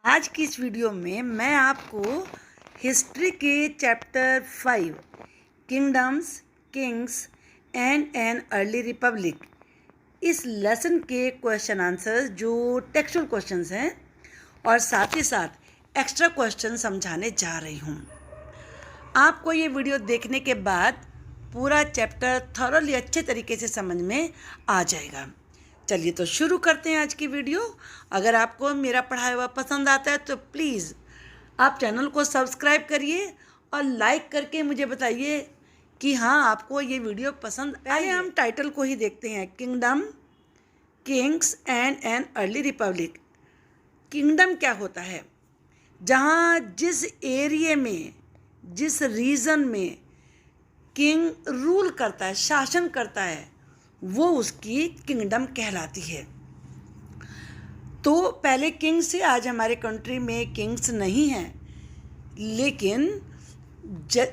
आज की इस वीडियो में मैं आपको हिस्ट्री के chapter 5 kingdoms, Kings and an early Republic इस लेसन के क्वेश्चन आंसर्स जो टेक्सचुअल क्वेश्चंस हैं और साथ ही साथ एक्स्ट्रा क्वेश्चन समझाने जा रही हूँ। आपको ये वीडियो देखने के बाद पूरा चैप्टर थॉरली अच्छे तरीके से समझ में आ जाएगा। चलिए तो शुरू करते हैं आज की वीडियो। अगर आपको मेरा पढ़ाया हुआ पसंद आता है तो प्लीज़ आप चैनल को सब्सक्राइब करिए और लाइक करके मुझे बताइए कि हाँ आपको ये वीडियो पसंद। पहले हम टाइटल को ही देखते हैं, kingdom, Kings and an early Republic. Kingdom क्या होता है? जहाँ जिस एरिया में, जिस रीजन में किंग रूल करता है, शासन करता है, वो उसकी किंगडम कहलाती है। तो पहले किंग्स से, आज हमारे कंट्री में किंग्स नहीं हैं, लेकिन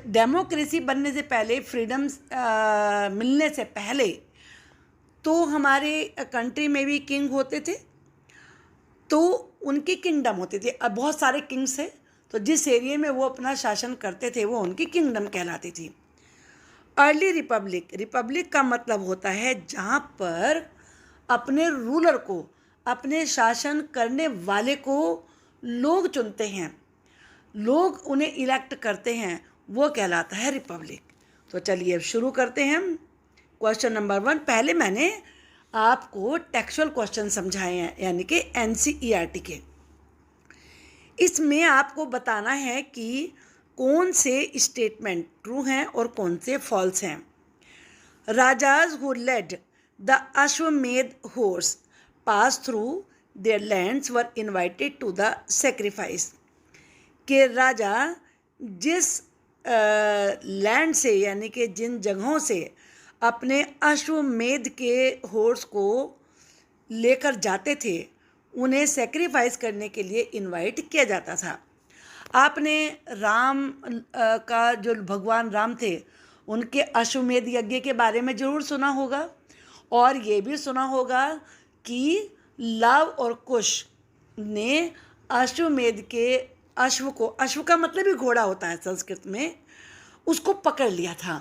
डेमोक्रेसी बनने से पहले, फ्रीडम मिलने से पहले तो हमारे कंट्री में भी किंग होते थे, तो उनकी किंगडम होती थी। अब बहुत सारे किंग्स हैं, तो जिस एरिया में वो अपना शासन करते थे वो उनकी किंगडम कहलाती थी। अर्ली रिपब्लिक, रिपब्लिक का मतलब होता है जहाँ पर अपने रूलर को, अपने शासन करने वाले को लोग चुनते हैं, लोग उन्हें इलेक्ट करते हैं, वो कहलाता है रिपब्लिक। तो चलिए अब शुरू करते हैं। क्वेश्चन नंबर 1, पहले मैंने आपको टेक्सचुअल क्वेश्चन समझाए हैं, यानी कि NCERT के। इसमें आपको बताना है कि कौन से स्टेटमेंट ट्रू हैं और कौन से फॉल्स हैं। Rajas who led the Ashvamedha horse pass through their lands were invited to the sacrifice. के राजा जिस लैंड से, यानी कि जिन जगहों से अपने अश्वमेध के हॉर्स को लेकर जाते थे, उन्हें सेक्रीफाइस करने के लिए इनवाइट किया जाता था। आपने राम का, जो भगवान राम थे, उनके अश्वमेध यज्ञ के बारे में ज़रूर सुना होगा, और ये भी सुना होगा कि लव और कुश ने अश्वमेध के अश्व को, अश्व का मतलब ही घोड़ा होता है संस्कृत में, उसको पकड़ लिया था।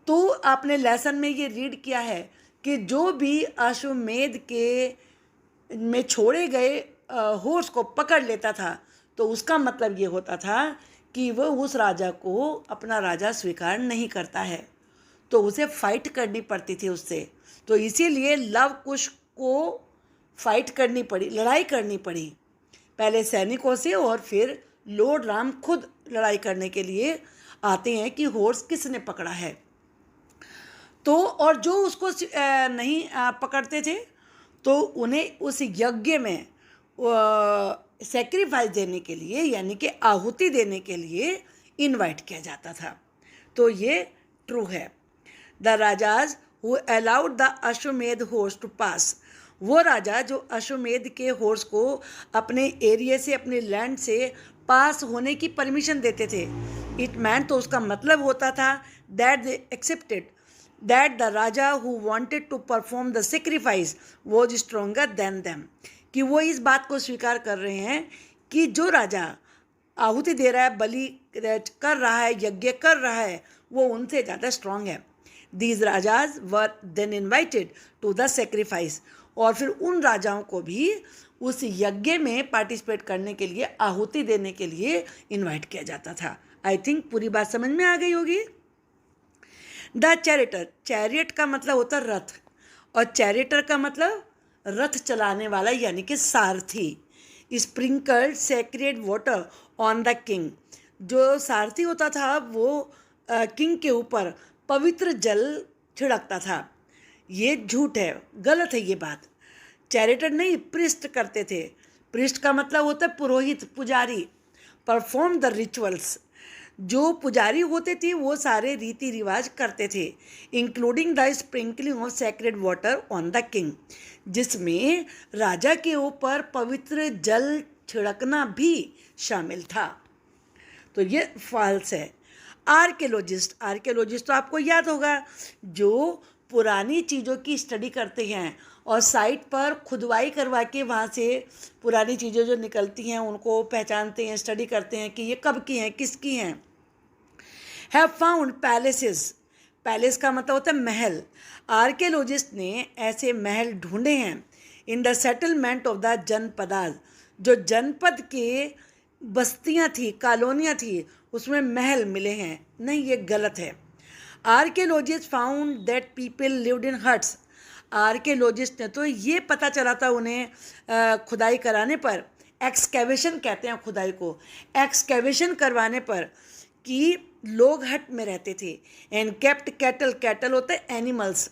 तो आपने लेसन में ये रीड किया है कि जो भी अश्वमेध के में छोड़े गए हॉर्स को पकड़ लेता था, तो उसका मतलब ये होता था कि वह उस राजा को अपना राजा स्वीकार नहीं करता है, तो उसे फाइट करनी पड़ती थी उससे। तो इसीलिए लव कुश को फाइट करनी पड़ी, लड़ाई करनी पड़ी, पहले सैनिकों से, और फिर लॉर्ड राम खुद लड़ाई करने के लिए आते हैं कि हॉर्स किसने पकड़ा है। तो और जो उसको नहीं पकड़ते थे, तो उन्हें उस यज्ञ में सेक्रीफाइस देने के लिए, यानी कि आहुति देने के लिए इनवाइट किया जाता था। तो ये ट्रू है। The rajas who allowed the Ashvamedha horse to पास, वो राजा जो अश्वमेध के हॉर्स को अपने एरिया से, अपने लैंड से पास होने की परमिशन देते थे। इट मैन, तो उसका मतलब होता था that they accepted that the Raja who wanted to perform the sacrifice was stronger than them, कि वो इस बात को स्वीकार कर रहे हैं कि जो राजा आहुति दे रहा है, बलि कर रहा है, यज्ञ कर रहा है, वो उनसे ज़्यादा स्ट्रांग है। These rajas were then invited to the sacrifice, और फिर उन राजाओं को भी उस यज्ञ में पार्टिसिपेट करने के लिए, आहुति देने के लिए इन्वाइट किया जाता था। आई थिंक पूरी बात समझ में आ गई होगी। द चैरिटर, चैरियट का मतलब होता है रथ, और चैरिटर का मतलब रथ चलाने वाला, यानी कि सारथी। Sprinkled sacred water on the king, जो सारथी होता था वो किंग के ऊपर पवित्र जल छिड़कता था। ये झूठ है, गलत है ये बात। चैरिटर नहीं, प्रिस्ट करते थे। प्रिस्ट का मतलब होता है पुरोहित, पुजारी। परफॉर्म द रिचुअल्स, जो पुजारी होते थे वो सारे रीति रिवाज करते थे, including the sprinkling of sacred water on the king, जिसमें राजा के ऊपर पवित्र जल छिड़कना भी शामिल था। तो ये फॉल्स है। आर्कियोलॉजिस्ट, आर्कियोलॉजिस्ट तो आपको याद होगा, जो पुरानी चीज़ों की स्टडी करते हैं और साइट पर खुदवाई करवा के वहाँ से पुरानी चीज़ें जो निकलती हैं उनको पहचानते हैं, स्टडी करते हैं कि ये कब की हैं, किसकी हैं। हैव फाउंड पैलेसेस, पैलेस का मतलब होता है महल। आर्कियोलॉजिस्ट ने ऐसे महल ढूंढे हैं in the settlement of the janapadas, जो जनपद के बस्तियां थी, कॉलोनियां थी, उसमें महल मिले हैं। नहीं, ये गलत है। Archaeologist found that people lived in huts, archaeologist ने तो ये पता चला था उन्हें खुदाई कराने पर, एक्सकेवेशन कहते हैं खुदाई को, एक्सकेवेशन करवाने पर कि लोग हट में रहते थे। एंड केप्ट कैटल, कैटल होते हैं animals,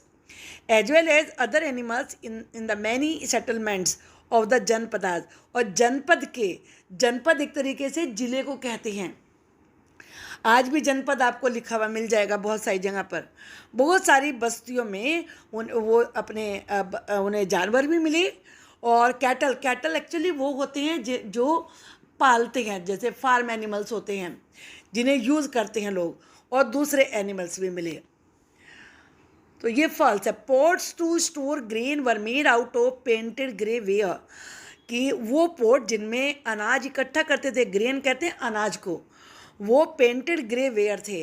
as well as other animals in the many settlements of the janapadas, और जनपद के, जनपद एक तरीके से जिले को कहते हैं। आज भी जनपद आपको लिखा हुआ मिल जाएगा बहुत सारी जगह पर। बहुत सारी बस्तियों में उन्हें जानवर भी मिले। और कैटल, कैटल एक्चुअली वो होते हैं जो पालते हैं, जैसे फार्म एनिमल्स होते हैं जिन्हें यूज़ करते हैं लोग, और दूसरे एनिमल्स भी मिले। तो ये फॉल्स है। Pots to store grain were made out of painted grey ware, कि वो पोर्ट जिनमें अनाज इकट्ठा करते थे, ग्रेन कहते हैं अनाज को, वो पेंटेड ग्रे वेयर थे,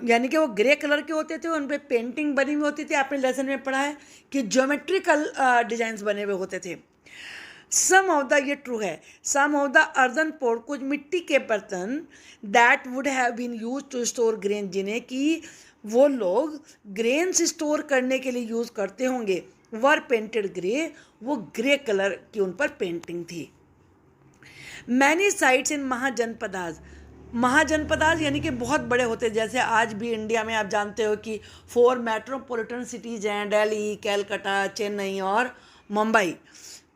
यानी कि वो ग्रे कलर के होते थे, उन पर पेंटिंग बनी हुई होती थी। आपने लेसन में पढ़ा है कि ज्योमेट्रिकल डिजाइन्स बने हुए होते थे। सम ऑफ द, ये ट्रू है, some of the earthen pot, कुछ मिट्टी के बर्तन, that would have been use to store grain, जिन्हें कि वो लोग ग्रेन्स स्टोर करने के लिए यूज़ करते होंगे, वर पेंटेड ग्रे, वो ग्रे कलर की उन पर पेंटिंग थी। मैनी साइट्स इन महाजनपदाज, महाजनपदाज यानी कि बहुत बड़े होते, जैसे आज भी इंडिया में आप जानते हो कि 4 मेट्रोपॉलिटन सिटीज़ हैं, दिल्ली, कलकत्ता, चेन्नई और मुंबई।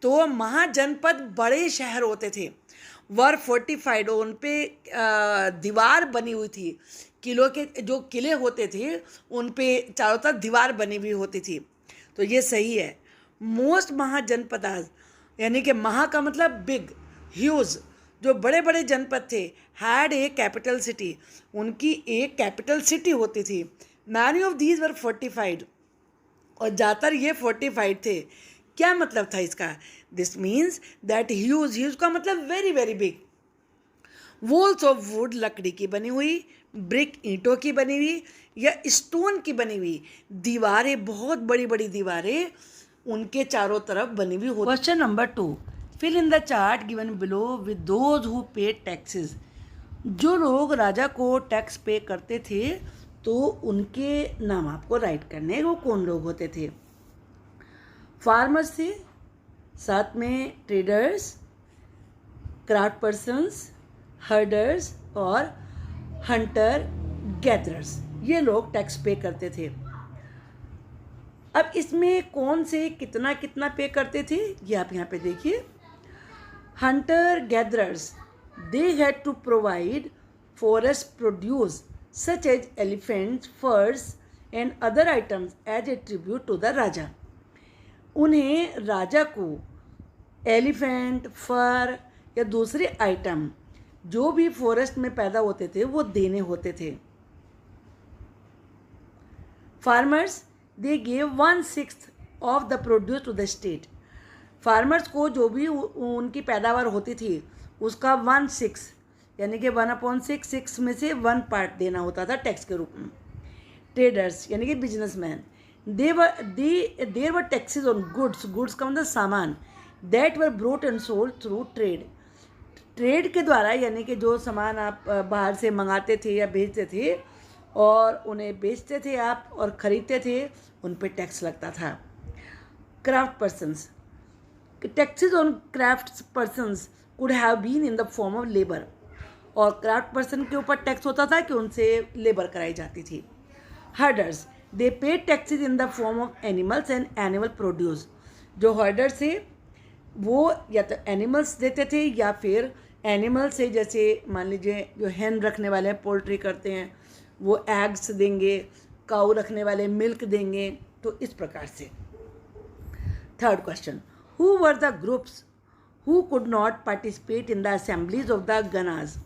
तो महाजनपद बड़े शहर होते थे। वर फोर्टिफाइड, उन पे दीवार बनी हुई थी, किलों के जो किले होते थे उन पे चारों तरफ दीवार बनी हुई होती थी। तो ये सही है। मोस्ट महाजनपदाज, यानी कि महा का मतलब बिग, ह्यूज, जो बड़े बड़े जनपद थे, हैड ए कैपिटल सिटी, उनकी एक कैपिटल सिटी होती थी। Many of these were fortified, और ज़्यादातर ये फोर्टिफाइड थे। क्या मतलब था इसका? This means that huge, huge का मतलब very very big. Walls of would, लकड़ी की बनी हुई, ब्रिक, ईंटों की बनी हुई या स्टोन की बनी हुई दीवारें, बहुत बड़ी बड़ी दीवारें उनके चारों तरफ बनी हुई होती। Question number 2, fill in the chart given below with those who paid taxes, जो लोग राजा को टैक्स पे करते थे तो उनके नाम आपको राइट करने, वो कौन लोग होते थे? फार्मर्स थे, साथ में ट्रेडर्स, क्राफ्ट पर्सन्स, हर्डर्स और हंटर गैदरर्स, ये लोग टैक्स पे करते थे। अब इसमें कौन से कितना कितना पे करते थे ये आप यहाँ पे देखिए। Hunter gatherers, they had to provide forest produce such as elephants, furs and other items as a tribute to the raja. उन्हें राजा को एलिफेंट, फर या दूसरे आइटम जो भी फॉरेस्ट में पैदा होते थे वो देने होते थे। Farmers, they gave 1/6 of the produce to the state. Farmers को जो भी उनकी पैदावार होती थी उसका 1/6 यानी कि 1/6, 6 में से 1 पार्ट देना होता था टैक्स के रूप में। ट्रेडर्स यानी कि businessman, there were taxes on goods, goods का मतलब सामान, that were brought and sold through trade. Trade के द्वारा यानी कि जो सामान आप बाहर से मंगाते थे या भेजते थे और उन्हें बेचते थे आप और ख़रीदते थे, उन पे टैक्स लगता था। Craft persons, taxes on craft persons could have been in the form of labour, और क्राफ्ट पर्सन के ऊपर टैक्स होता था कि उनसे लेबर कराई जाती थी। हर्डर्स, दे पे taxes in the form of animals and animal produce. जो हर्डर्स थे वो या तो एनिमल्स देते थे या फिर एनिमल से, जैसे मान लीजिए जो हैन रखने वाले हैं, पोल्ट्री करते हैं, वो एग्स देंगे, काऊ रखने वाले मिल्क देंगे, तो इस प्रकार से। Third question, who were the groups who could not participate in the assemblies of the ganas.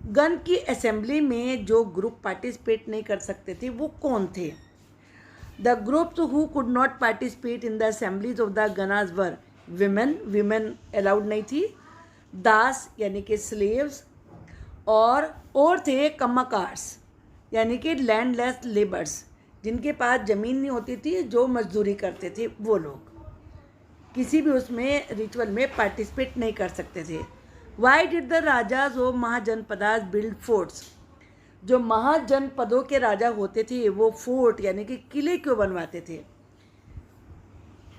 गन की असेंबली में जो ग्रुप पार्टिसिपेट नहीं कर सकते थे वो कौन थे? The groups who could not participate in the assemblies of the ganas were women allowed नहीं थी, दास यानी कि स्लेव्स, और थे कम्माकार्स यानी कि लैंडलेस लेबर्स, जिनके पास ज़मीन नहीं होती थी, जो मजदूरी करते थे, वो लोग किसी भी उसमें रिचुअल में पार्टिसिपेट नहीं कर सकते थे। Why did the rajas of Mahajanapadas build forts? जो महाजनपदों के राजा होते थे वो फोर्ट यानी कि किले क्यों बनवाते थे?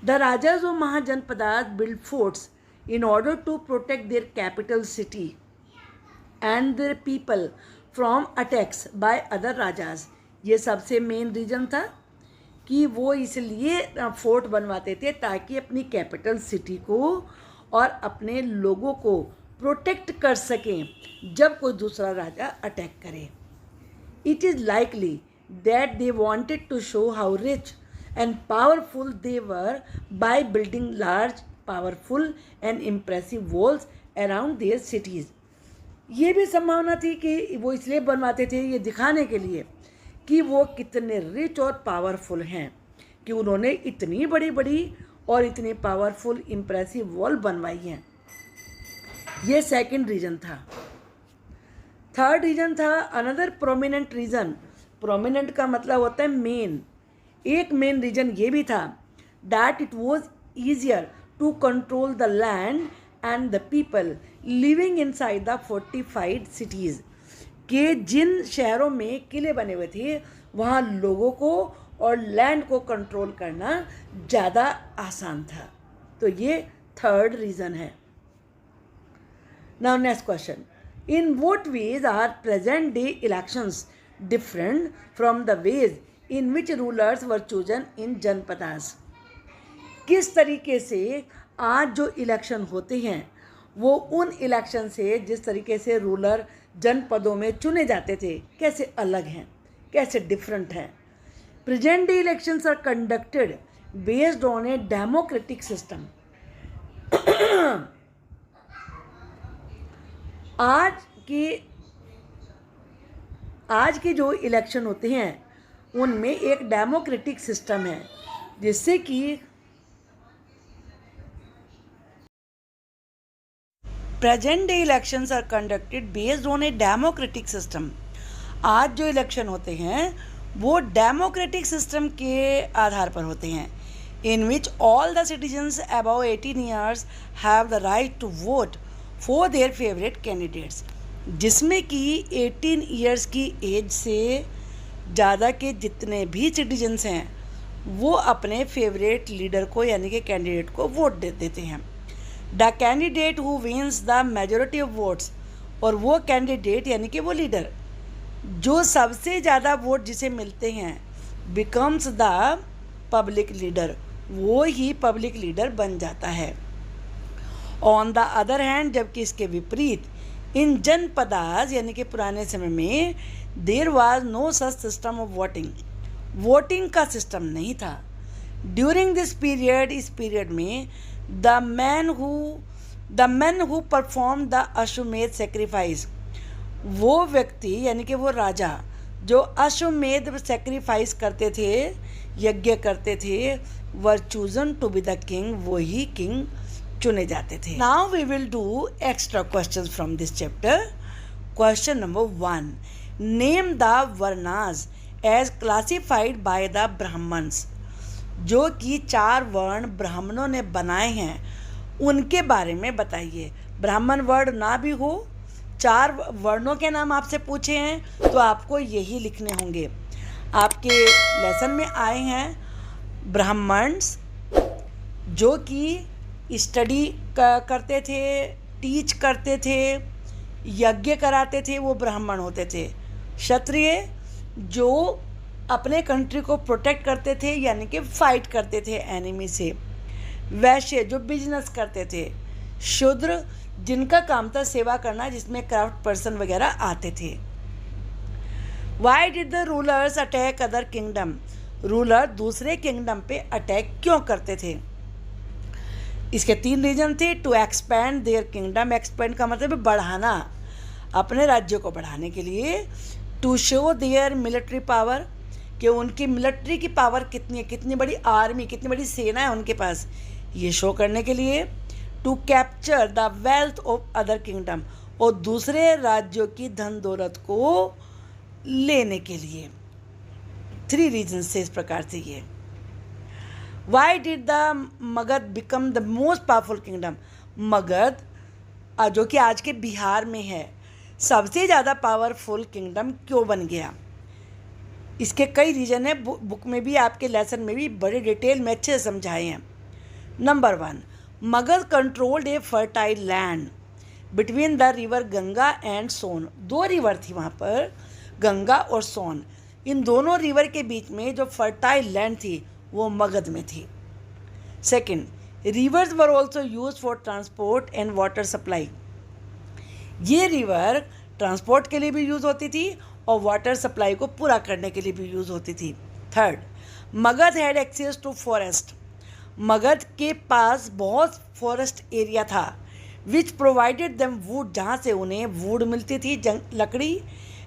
The rajas of Mahajanapadas build forts in order to protect their capital city and their people from attacks by other rajas. ये सबसे मेन रीज़न था कि वो इसलिए फोर्ट बनवाते थे ताकि अपनी कैपिटल सिटी को और अपने लोगों को प्रोटेक्ट कर सकें जब कोई दूसरा राजा अटैक करे। It is likely that they wanted to show how rich and powerful they were by building large powerful and impressive walls around their cities. ये भी संभावना थी कि वो इसलिए बनवाते थे ये दिखाने के लिए कि वो कितने रिच और पावरफुल हैं, कि उन्होंने इतनी बड़ी बड़ी और इतनी पावरफुल इम्प्रेसिव वॉल बनवाई हैं। ये सेकंड रीज़न था। थर्ड रीज़न था अनदर प्रोमिनेंट रीज़न। प्रोमिनेंट का मतलब होता है मेन। एक मेन रीज़न ये भी था that it was easier to control the land and the people living inside the fortified cities, कि जिन शहरों में किले बने हुए थे वहाँ लोगों को और लैंड को कंट्रोल करना ज़्यादा आसान था। तो ये थर्ड रीज़न है। Now next question, in what ways are present day elections different from the ways in which rulers were chosen in janapadas? किस तरीके से आज जो इलेक्शन होते हैं वो उन इलेक्शन से जिस तरीके से रूलर जनपदों में चुने जाते थे कैसे अलग हैं, कैसे डिफरेंट हैं? Present day elections are conducted based on a democratic system. आज के जो इलेक्शन होते हैं उनमें एक डेमोक्रेटिक सिस्टम है, जिससे कि present day elections are conducted based on a democratic system. आज जो इलेक्शन होते हैं वो डेमोक्रेटिक सिस्टम के आधार पर होते हैं, in which all the citizens above 18 years have the right to vote for their favourite candidates, जिसमें कि 18 ईयर्स की एज से ज़्यादा के जितने भी सिटीजन्स हैं वो अपने फेवरेट लीडर को यानी कि कैंडिडेट को वोट दे देते हैं। The candidate who wins the majority of votes, और वो कैंडिडेट यानी कि वो लीडर जो सबसे ज़्यादा वोट जिसे मिलते हैं बिकम्स द पब्लिक लीडर, वो ही पब्लिक लीडर बन जाता है। ऑन द अदर हैंड, जबकि इसके विपरीत इन जनपदास यानी कि पुराने समय में there was no such system of voting, voting का सिस्टम नहीं था। ड्यूरिंग दिस पीरियड, इस पीरियड में the man who perform the Ashvamedha sacrifice, वो व्यक्ति यानी कि वो राजा जो अश्वमेध सेक्रीफाइस करते थे, यज्ञ करते थे, were chosen to be the king, वो ही किंग चुने जाते थे। Now we will do extra questions from this chapter. Question number 1, name the varnas as classified by the Brahmans. जो कि 4 वर्ण ब्राह्मणों ने बनाए हैं उनके बारे में बताइए। ब्राह्मण वर्ण ना भी हो, 4 वर्णों के नाम आपसे पूछे हैं तो आपको यही लिखने होंगे। आपके लेसन में आए हैं ब्राह्मण्स जो कि स्टडी करते थे, टीच करते थे, यज्ञ कराते थे, वो ब्राह्मण होते थे। क्षत्रिय जो अपने कंट्री को प्रोटेक्ट करते थे यानी कि फाइट करते थे एनिमी से। वैश्य जो बिजनेस करते थे। शूद्र जिनका काम था सेवा करना, जिसमें क्राफ्ट पर्सन वगैरह आते थे। Why did the rulers attack other kingdom? Ruler दूसरे किंगडम पे अटैक क्यों करते थे? इसके 3 रीजन थे। To expand their kingdom, expand का मतलब है बढ़ाना, अपने राज्य को बढ़ाने के लिए। To show their military power, कि उनकी मिलिट्री की पावर कितनी है, कितनी बड़ी आर्मी, कितनी बड़ी सेना है उनके पास, ये शो करने के लिए। To capture the wealth of other kingdom, और दूसरे राज्यों की धन दौलत को लेने के लिए। 3 रीजन्स थे इस प्रकार से ये। Y did the Magadh become the most powerful kingdom? Magadh जो कि आज के बिहार में है, सबसे ज़्यादा पावरफुल किंगडम क्यों बन गया? इसके कई रीज़न है, बुक में भी, आपके लेसन में भी बड़े डिटेल में अच्छे से समझाए हैं। Number 1, Magadha controlled a fertile land between the river Ganga and Son. 2 river थी वहाँ पर, गंगा और सोन। इन दोनों रिवर के बीच में जो फर्टाइल लैंड थी वो मगध में थी। Second, reverse were also use for transport and water supply. ये रिवर ट्रांसपोर्ट के लिए भी यूज़ होती थी और वाटर सप्लाई को पूरा करने के लिए भी यूज़ होती थी। Third, Magadha had access to forest. Magadha के पास बहुत फॉरेस्ट एरिया था, विच प्रोवाइडेड देम वुड, जहाँ से उन्हें वुड मिलती थी, लकड़ी,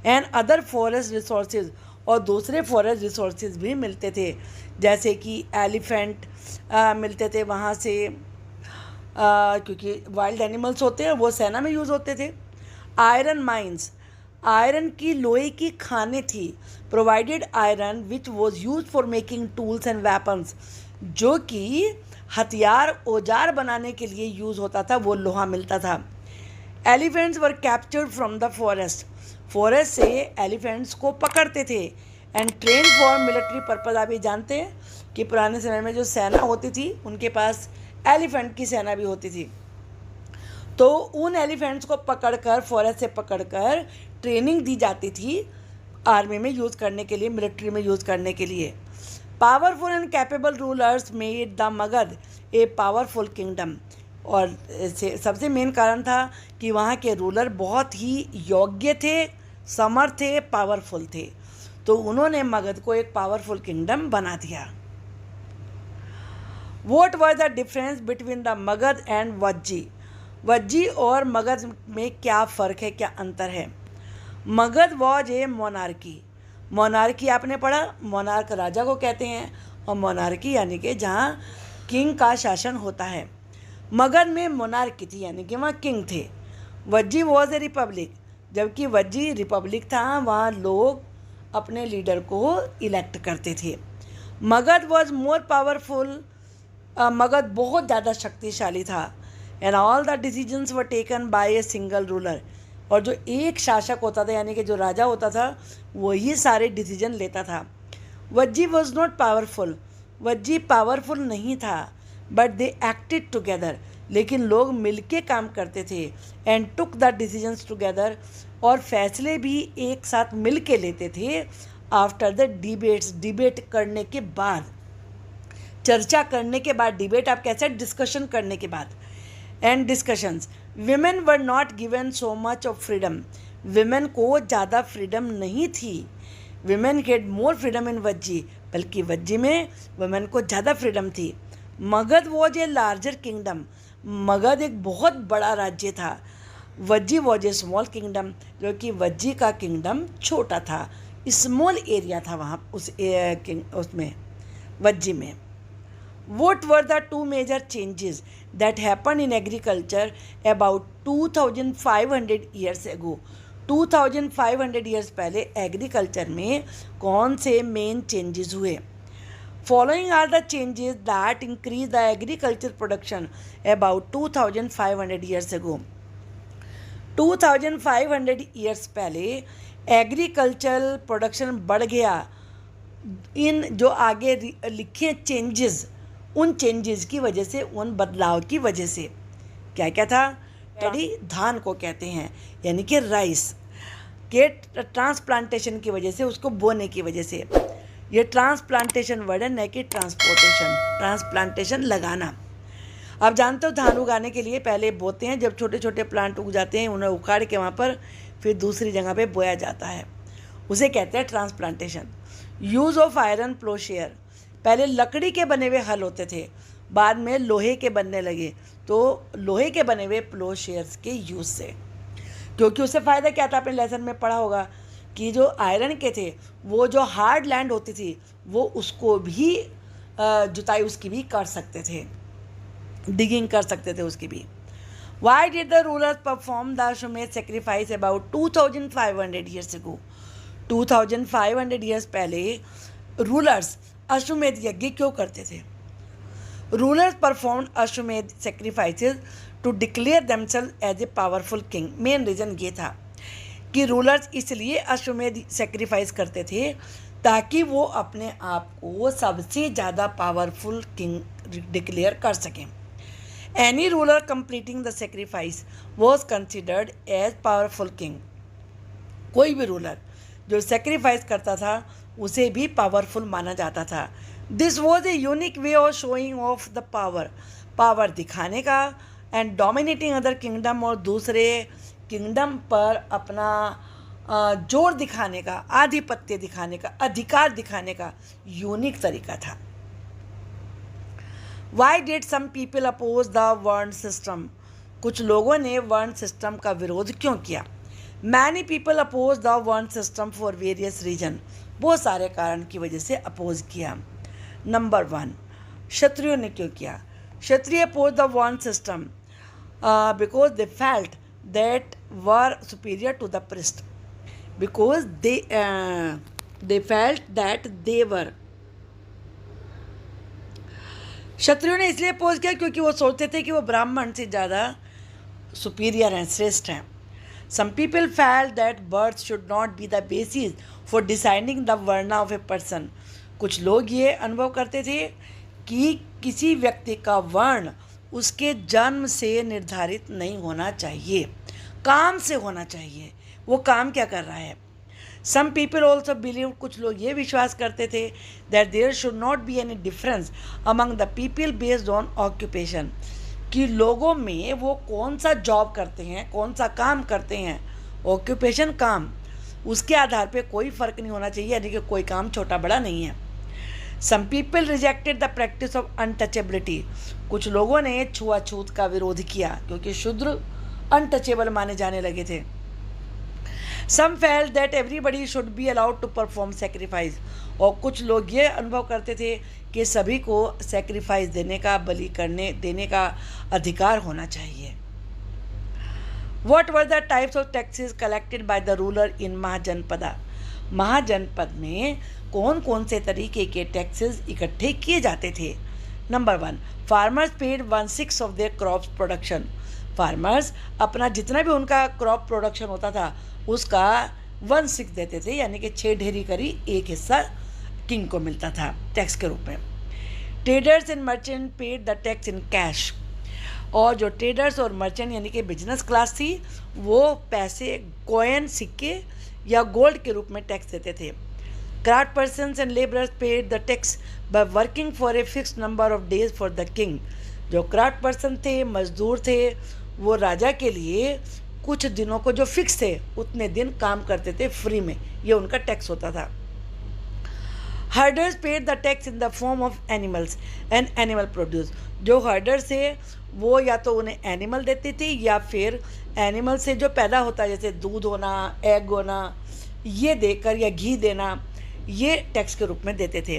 एंड अदर फॉरेस्ट रिसोर्सेज, और दूसरे फॉरेस्ट रिसोर्सेज भी मिलते थे, जैसे कि एलिफेंट मिलते थे वहाँ से, क्योंकि वाइल्ड एनिमल्स होते हैं, वो सेना में यूज़ होते थे। आयरन माइंस, आयरन की लोहे की खानें थी। Provided iron which was use for making tools and weapons, जो कि हथियार औजार बनाने के लिए यूज़ होता था, वो लोहा मिलता था। Elephants were captured from the forest, forest से एलिफेंट्स को पकड़ते थे। And train for military purpose, आप ये जानते हैं कि पुराने समय में जो सेना होती थी उनके पास एलिफेंट की सेना भी होती थी, तो उन एलिफेंट्स को पकड़कर, फॉरेस्ट से पकड़कर ट्रेनिंग दी जाती थी आर्मी में यूज़ करने के लिए, मिलिट्री में यूज़ करने के लिए। Powerful and capable rulers made the Magadh a powerful kingdom, और सबसे मेन कारण था कि वहाँ के रूलर बहुत ही योग्य थे, समर्थ थे, पावरफुल थे, तो उन्होंने मगध को एक पावरफुल किंगडम बना दिया। What was the difference between the Magadh and Vajji? Vajji और मगध में क्या फ़र्क है, क्या अंतर है? Magadh was a monarchy. Monarchy आपने पढ़ा, मोनार्क राजा को कहते हैं, और मोनार्की यानी कि जहाँ किंग का शासन होता है। मगध में मोनार्की थी, यानी कि वहाँ किंग थे। वज्जी वॉज ए रिपब्लिक, जबकि वज्जी रिपब्लिक था, वहाँ लोग अपने लीडर को इलेक्ट करते थे। Magadh was more powerful, Magadh बहुत ज़्यादा शक्तिशाली था। And all the decisions were taken by a single ruler, और जो एक शासक होता था, यानी कि जो राजा होता था, वही सारे डिसीजन लेता था। Vajji was not powerful, Vajji powerful नहीं था, बट दे एक्टेड टुगेदर, लेकिन लोग मिलके काम करते थे। And took the decisions together, और फैसले भी एक साथ मिल के लेते थे। आफ्टर द डिबेट्स, डिबेट करने के बाद, चर्चा करने के बाद, डिबेट आप कैसे, डिस्कशन करने के बाद। And discussions, women were not given so much of freedom, women को ज़्यादा फ्रीडम नहीं थी। विमेन गेट मोर फ्रीडम इन वज्जी, बल्कि वज्जी में वुमेन को ज़्यादा फ्रीडम थी। Magadh was a larger kingdom, Magadh एक बहुत बड़ा राज्य था। Vajji was a small kingdom, जो कि वज्जी का किंगडम छोटा था, स्मॉल एरिया था वहाँ उसमें वज्जी में। What were the 2 major changes that happened in agriculture about 2500 years ago? 2500 years पहले एग्रीकल्चर में कौन से मेन चेंजेस हुए? Following are the changes that increased the agriculture production about 2500 years ago. 2500 years पहले एग्रीकल्चरल प्रोडक्शन बढ़ गया। इन जो आगे लिखे चेंजेस, उन चेंजेस की वजह से, उन बदलाव की वजह से, क्या क्या था? पैडी, धान को कहते हैं, यानी कि राइस के ट्रांसप्लांटेशन की वजह से, उसको बोने की वजह से। ये ट्रांसप्लांटेशन वर्ड है, न कि ट्रांसपोर्टेशन। ट्रांसप्लांटेशन लगाना। आप जानते हो धान उगाने के लिए पहले बोते हैं, जब छोटे छोटे प्लांट उग जाते हैं उन्हें उखाड़ के वहाँ पर फिर दूसरी जगह पे बोया जाता है, उसे कहते हैं ट्रांसप्लांटेशन। यूज़ ऑफ आयरन प्लोशेयर, पहले लकड़ी के बने हुए हल होते थे, बाद में लोहे के बनने लगे, तो लोहे के बने हुए प्लोशेयर्स के यूज़ से, क्योंकि उससे फ़ायदा क्या था, आपने लेसन में पढ़ा होगा कि जो आयरन के थे वो जो हार्ड लैंड होती थी वो उसको भी जुताई उसकी भी कर सकते थे, डिगिंग कर सकते थे उसकी भी। Why did the rulers perform the Ashwamedh sacrifice about 2500 years ago? 2500 years पहले रूलर्स अश्वमेध यज्ञ क्यों करते थे? Rulers perform Ashvamedha sacrifices to declare themselves as a powerful king. Main reason ये था कि रूलर्स इसलिए अश्वमेध सेक्रीफाइस करते थे ताकि वो अपने आप को सबसे ज़्यादा पावरफुल किंग डिक्लेयर कर सकें। Any ruler completing the sacrifice was considered as powerful king. कोई भी रूलर जो सेक्रीफाइस करता था उसे भी पावरफुल माना जाता था। This was a unique way of showing off the power दिखाने का एंड डोमिनेटिंग अदर किंगडम, और दूसरे किंगडम पर अपना जोर दिखाने का, आधिपत्य दिखाने का, अधिकार दिखाने का यूनिक तरीका था। Why did some people oppose the varna system? कुछ लोगों ने वर्ण सिस्टम का विरोध क्यों किया? Many people oppose the varna system for various reason. बहुत सारे कारण की वजह से अपोज किया। नंबर 1, क्षत्रियों ने क्यों किया? Kshatriya oppose the varna system because they felt that were superior to the priest, because they felt that they were. क्षत्रियों ने इसलिए अपोज किया क्योंकि वो सोचते थे कि वो ब्राह्मण से ज़्यादा सुपीरियर हैं, श्रेष्ठ हैं। Some people felt that birth should not be the basis for deciding the varna of a person. कुछ लोग ये अनुभव करते थे कि किसी व्यक्ति का वर्ण उसके जन्म से निर्धारित नहीं होना चाहिए, काम से होना चाहिए, वो काम क्या कर रहा है। सम पीपल ऑल्सो बिलीव, कुछ लोग ये विश्वास करते थे that there should not be any difference among the people based on occupation, कि लोगों में वो कौन सा जॉब करते हैं, कौन सा काम करते हैं, ऑक्यूपेशन काम, उसके आधार पे कोई फ़र्क नहीं होना चाहिए, यानी कि कोई काम छोटा बड़ा नहीं है। Some people rejected the practice of untouchability, कुछ लोगों ने छुआछूत का विरोध किया क्योंकि शूद्र अनटचेबल माने जाने लगे थे। Some felt that everybody should be allowed to perform sacrifice, और कुछ लोग ये अनुभव करते थे कि सभी को सेक्रीफाइस देने का, बलि देने का अधिकार होना चाहिए। What were the types of taxes collected by the ruler in Mahajanapada? महाजनपद में कौन कौन से तरीके के टैक्सेस इकट्ठे किए जाते थे? Number 1, farmers paid 1/6 of their crops production. Farmers अपना जितना भी उनका क्रॉप प्रोडक्शन होता था उसका 1/6 देते थे, यानी कि 6 ढेरी करी एक हिस्सा किंग को मिलता था टैक्स के रूप में। Traders and merchant paid the tax in cash, और जो ट्रेडर्स और मर्चेंट यानी कि बिजनेस क्लास थी वो पैसे, कॉइन, सिक्के या गोल्ड के रूप में टैक्स देते थे। Craft persons and labourers paid the tax by working for a fixed number of days for the king. जो क्राफ्ट पर्सन थे, मजदूर थे, वो राजा के लिए कुछ दिनों को जो फिक्स थे उतने दिन काम करते थे फ्री में, ये उनका टैक्स होता था। Herders paid the tax in the form of animals and animal produce. जो हर्डर्स थे वो या तो उन्हें एनिमल देते थे या फिर एनिमल से जो पैदा होता है जैसे दूध होना, एग होना, ये देकर या घी देना, ये टैक्स के रूप में देते थे।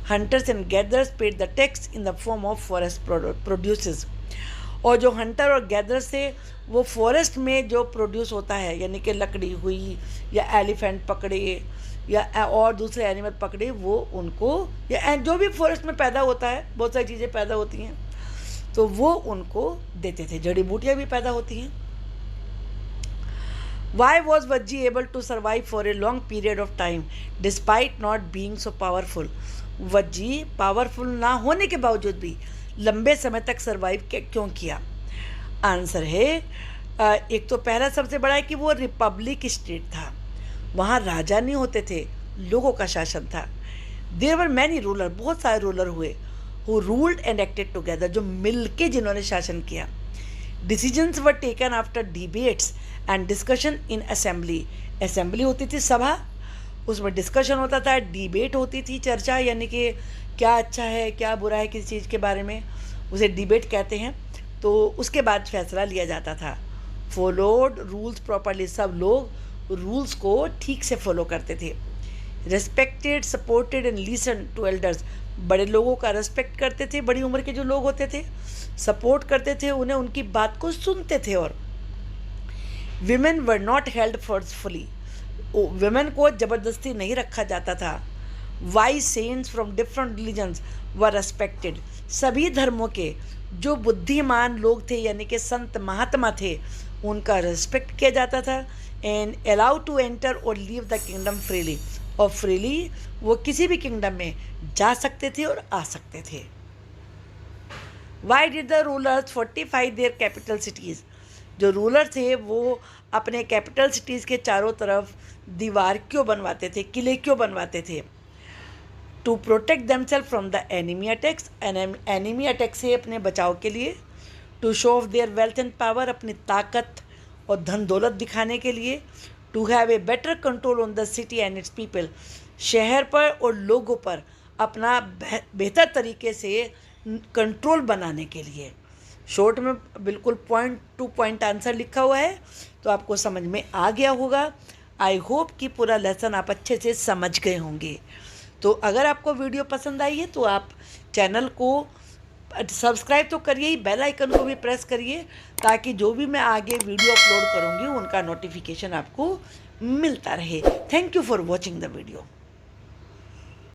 Hunters and gathers paid the tax in the form of forest produces, और जो हंटर और गैदर्स थे वो फॉरेस्ट में जो प्रोड्यूस होता है, यानी कि लकड़ी हुई या एलिफेंट पकड़े या और दूसरे एनिमल पकड़े, वो उनको, या जो भी फॉरेस्ट में पैदा होता है, बहुत सारी चीज़ें पैदा होती हैं, तो वो उनको देते थे। जड़ी बूटियाँ भी पैदा होती हैं। Why was Vajji able to survive for a long period of time despite not being so powerful? Vajji powerful ना होने के बावजूद भी लंबे समय तक सर्वाइव क्यों किया? आंसर है, एक तो पहला सबसे बड़ा है कि वो रिपब्लिक स्टेट था, वहाँ राजा नहीं होते थे, लोगों का शासन था। देयर वर मैनी रूलर, बहुत सारे रूलर हुए, who ruled and acted together, जो मिल के जिन्होंने शासन किया। Decisions were taken after debates and discussion in assembly. Assembly होती थी सभा, उसमें डिस्कशन होता था, डिबेट होती थी, चर्चा, यानी कि क्या अच्छा है क्या बुरा है किसी चीज़ के बारे में, उसे डिबेट कहते हैं। तो उसके बाद फैसला लिया जाता था। फॉलोड रूल्स प्रॉपरली, सब लोग रूल्स को ठीक से फॉलो करते थे। Respected, supported and listen to elders, बड़े लोगों का रेस्पेक्ट करते थे, बड़ी उम्र के जो लोग होते थे, सपोर्ट करते थे उन्हें, उनकी बात को सुनते थे। और women were not held forcefully, women को ज़बरदस्ती नहीं रखा जाता था। Wise cents from different religions were respected, सभी धर्मों के जो बुद्धिमान लोग थे यानी कि संत महात्मा थे उनका रेस्पेक्ट किया जाता था। एंड अलाउड टू एंटर और लीव द किंगडम फ्रीली, और फ्रीली वो किसी भी किंगडम में जा सकते थे और आ सकते थे। Why did the rulers fortify their capital cities, जो रूलर थे वो अपने कैपिटल सिटीज़ के चारों तरफ दीवार क्यों बनवाते थे, किले क्यों बनवाते थे? To protect themselves from the enemy attacks, enemy attack से अपने बचाव के लिए। To show off their wealth and power, अपनी ताकत और धन दौलत दिखाने के लिए। To have a better control on the city and its people, शहर पर और लोगों पर अपना बेहतर तरीके से कंट्रोल बनाने के लिए। शॉर्ट में बिल्कुल पॉइंट टू पॉइंट आंसर लिखा हुआ है, तो आपको समझ में आ गया होगा। आई होप कि पूरा लेसन आप अच्छे से समझ गए होंगे। तो अगर आपको वीडियो पसंद आई है तो आप चैनल को सब्सक्राइब तो करिए ही, बेल आइकन को भी प्रेस करिए ताकि जो भी मैं आगे वीडियो अपलोड करूँगी उनका नोटिफिकेशन आपको मिलता रहे। Thank you for watching the video.